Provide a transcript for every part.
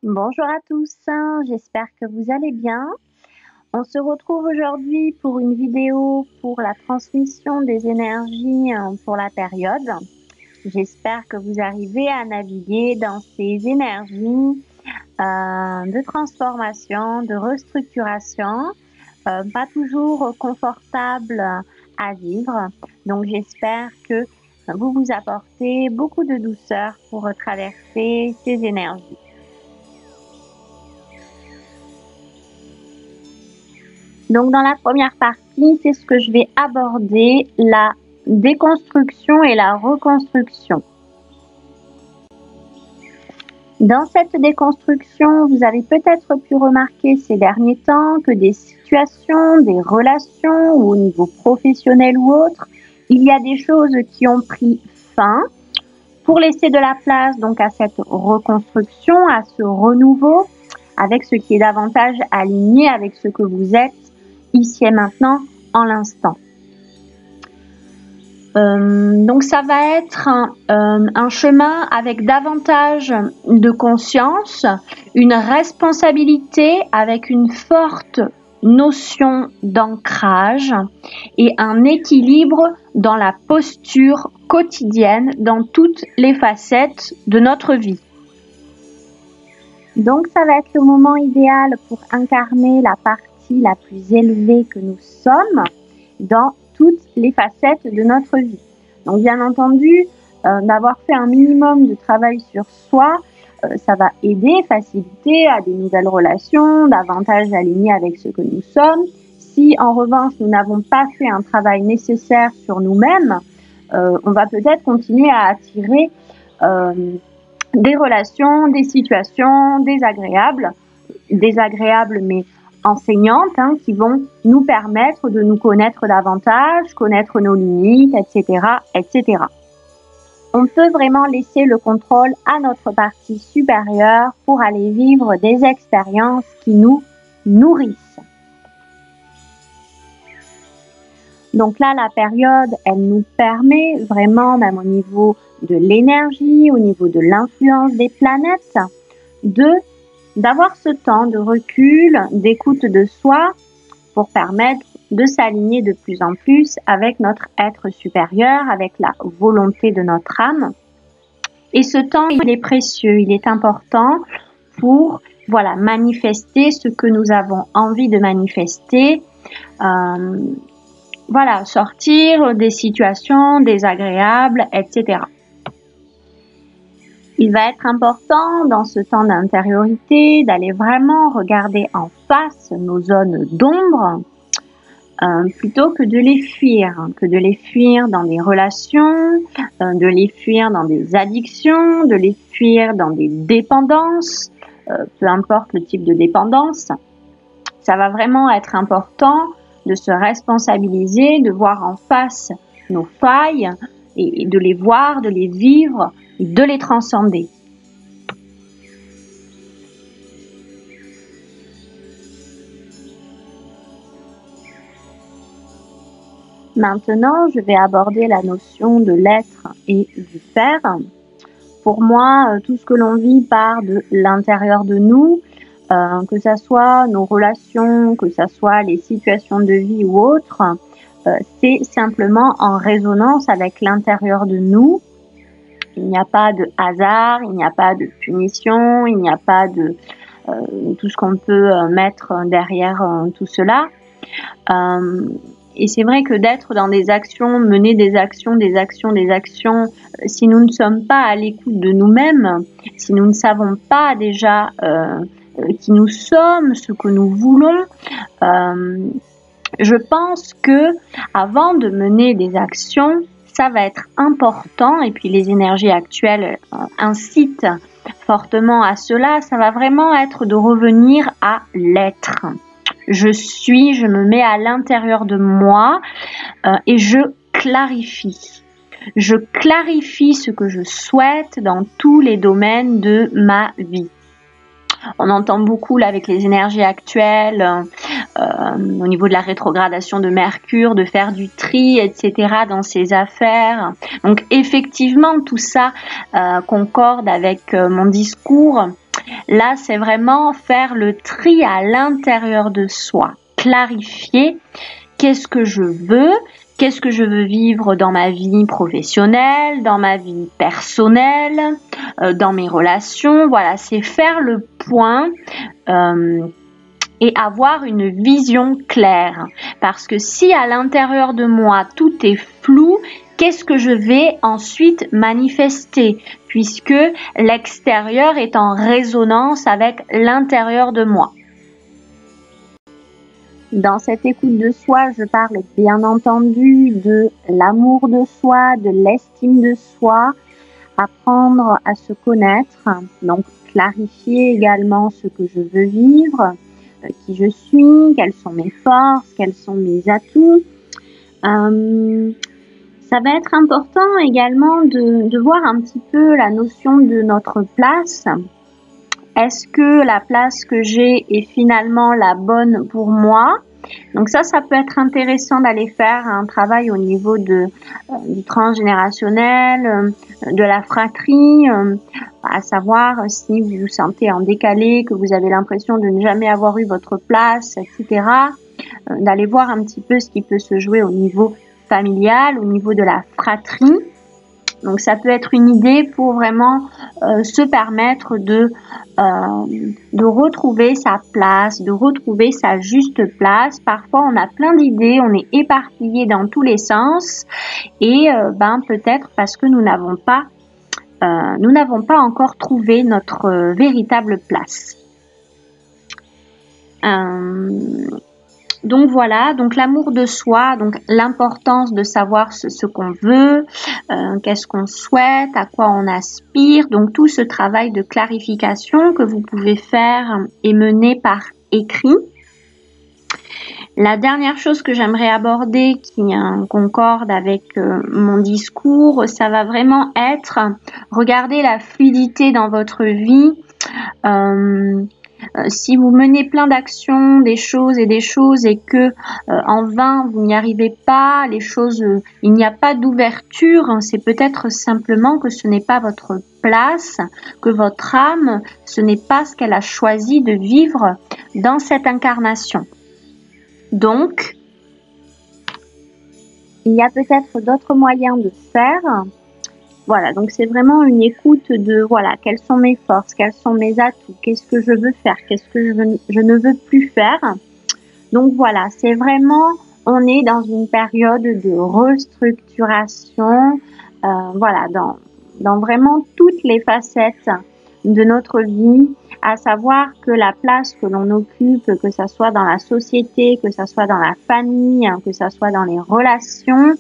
Bonjour à tous, j'espère que vous allez bien. On se retrouve aujourd'hui pour une vidéo pour la transmission des énergies pour la période. J'espère que vous arrivez à naviguer dans ces énergies de transformation, de restructuration, pas toujours confortables à vivre. Donc j'espère que vous vous apportez beaucoup de douceur pour traverser ces énergies. Donc dans la première partie, c'est ce que je vais aborder, la déconstruction et la reconstruction. Dans cette déconstruction, vous avez peut-être pu remarquer ces derniers temps que des situations, des relations ou au niveau professionnel ou autre, il y a des choses qui ont pris fin pour laisser de la place donc à cette reconstruction, à ce renouveau, avec ce qui est davantage aligné avec ce que vous êtes ici et maintenant, en l'instant. Donc ça va être un chemin avec davantage de conscience, une responsabilité avec une forte notion d'ancrage et un équilibre dans la posture quotidienne dans toutes les facettes de notre vie. Donc ça va être le moment idéal pour incarner la partie la plus élevée que nous sommes dans toutes les facettes de notre vie. Donc bien entendu, d'avoir fait un minimum de travail sur soi, ça va aider, faciliter à des nouvelles relations, davantage alignées avec ce que nous sommes. Si en revanche nous n'avons pas fait un travail nécessaire sur nous-mêmes, on va peut-être continuer à attirer des relations, des situations désagréables mais enseignantes qui vont nous permettre de nous connaître davantage, connaître nos limites, etc., etc. On peut vraiment laisser le contrôle à notre partie supérieure pour aller vivre des expériences qui nous nourrissent. Donc là, la période, elle nous permet vraiment, même au niveau de l'énergie, au niveau de l'influence des planètes, d'avoir ce temps de recul, d'écoute de soi pour permettre de s'aligner de plus en plus avec notre être supérieur, avec la volonté de notre âme. Et ce temps, il est précieux, il est important pour manifester ce que nous avons envie de manifester, sortir des situations désagréables, etc. Il va être important dans ce temps d'intériorité d'aller vraiment regarder en face nos zones d'ombre plutôt que de les fuir dans des relations, de les fuir dans des addictions, de les fuir dans des dépendances, peu importe le type de dépendance. Ça va vraiment être important de se responsabiliser, de voir en face nos failles et de les voir, de les vivre, de les transcender. Maintenant, je vais aborder la notion de l'être et du faire. Pour moi, tout ce que l'on vit part de l'intérieur de nous, que ça soit nos relations, que ça soit les situations de vie ou autres, c'est simplement en résonance avec l'intérieur de nous. Il n'y a pas de hasard, il n'y a pas de punition, il n'y a pas de tout ce qu'on peut mettre derrière tout cela. Et c'est vrai que d'être dans des actions, mener des actions, si nous ne sommes pas à l'écoute de nous-mêmes, si nous ne savons pas déjà qui nous sommes, ce que nous voulons, je pense que avant de mener des actions, ça va être important, et puis les énergies actuelles incitent fortement à cela, ça va vraiment être de revenir à l'être. Je suis, je me mets à l'intérieur de moi et je clarifie. Je clarifie ce que je souhaite dans tous les domaines de ma vie. On entend beaucoup là avec les énergies actuelles, au niveau de la rétrogradation de Mercure, de faire du tri, etc. dans ses affaires. Donc effectivement, tout ça concorde avec mon discours. Là, c'est vraiment faire le tri à l'intérieur de soi, clarifier qu'est-ce que je veux vivre dans ma vie professionnelle, dans ma vie personnelle, dans mes relations. Voilà, c'est faire le point et avoir une vision claire. Parce que si à l'intérieur de moi tout est flou, qu'est-ce que je vais ensuite manifester? Puisque l'extérieur est en résonance avec l'intérieur de moi. Dans cette écoute de soi, je parle bien entendu de l'amour de soi, de l'estime de soi, apprendre à se connaître, donc clarifier également ce que je veux vivre, qui je suis, quelles sont mes forces, quels sont mes atouts. Ça va être important également de voir un petit peu la notion de notre place. Est-ce que la place que j'ai est finalement la bonne pour moi? Donc ça peut être intéressant d'aller faire un travail au niveau du transgénérationnel, de la fratrie, à savoir si vous vous sentez en décalé, que vous avez l'impression de ne jamais avoir eu votre place, etc. D'aller voir un petit peu ce qui peut se jouer au niveau familial, au niveau de la fratrie. Donc ça peut être une idée pour vraiment se permettre de retrouver sa place, de retrouver sa juste place. Parfois on a plein d'idées, on est éparpillé dans tous les sens et peut-être parce que nous n'avons pas encore trouvé notre véritable place. Donc voilà, donc l'amour de soi, donc l'importance de savoir ce qu'on veut, qu'est-ce qu'on souhaite, à quoi on aspire, donc tout ce travail de clarification que vous pouvez faire et mener par écrit. La dernière chose que j'aimerais aborder qui concorde avec mon discours, ça va vraiment être regarder la fluidité dans votre vie. Si vous menez plein d'actions, des choses et que en vain vous n'y arrivez pas, il n'y a pas d'ouverture, c'est peut-être simplement que ce n'est pas votre place, que votre âme, ce n'est pas ce qu'elle a choisi de vivre dans cette incarnation. Donc, il y a peut-être d'autres moyens de faire. Voilà, donc c'est vraiment une écoute de, voilà, quelles sont mes forces, quels sont mes atouts, qu'est-ce que je veux faire, qu'est-ce que je ne veux plus faire. Donc voilà, c'est vraiment, on est dans une période de restructuration, voilà, dans vraiment toutes les facettes de notre vie, à savoir que la place que l'on occupe, que ça soit dans la société, que ça soit dans la famille, que ça soit dans les relations,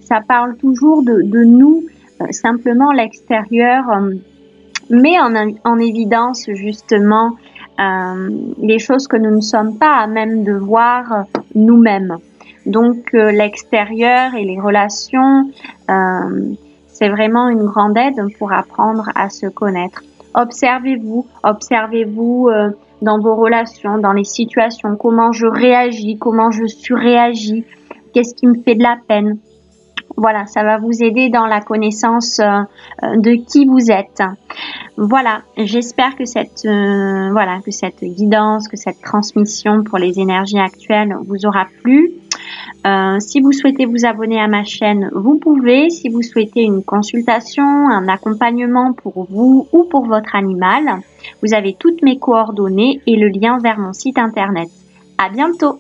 ça parle toujours de nous, simplement l'extérieur met en évidence justement les choses que nous ne sommes pas à même de voir nous-mêmes. Donc l'extérieur et les relations, c'est vraiment une grande aide pour apprendre à se connaître. Observez-vous dans vos relations, dans les situations, comment je réagis, comment je surréagis, qu'est-ce qui me fait de la peine. Voilà, ça va vous aider dans la connaissance de qui vous êtes. Voilà, j'espère que cette guidance, que cette transmission pour les énergies actuelles vous aura plu. Si vous souhaitez vous abonner à ma chaîne, vous pouvez. Si vous souhaitez une consultation, un accompagnement pour vous ou pour votre animal, vous avez toutes mes coordonnées et le lien vers mon site internet. À bientôt!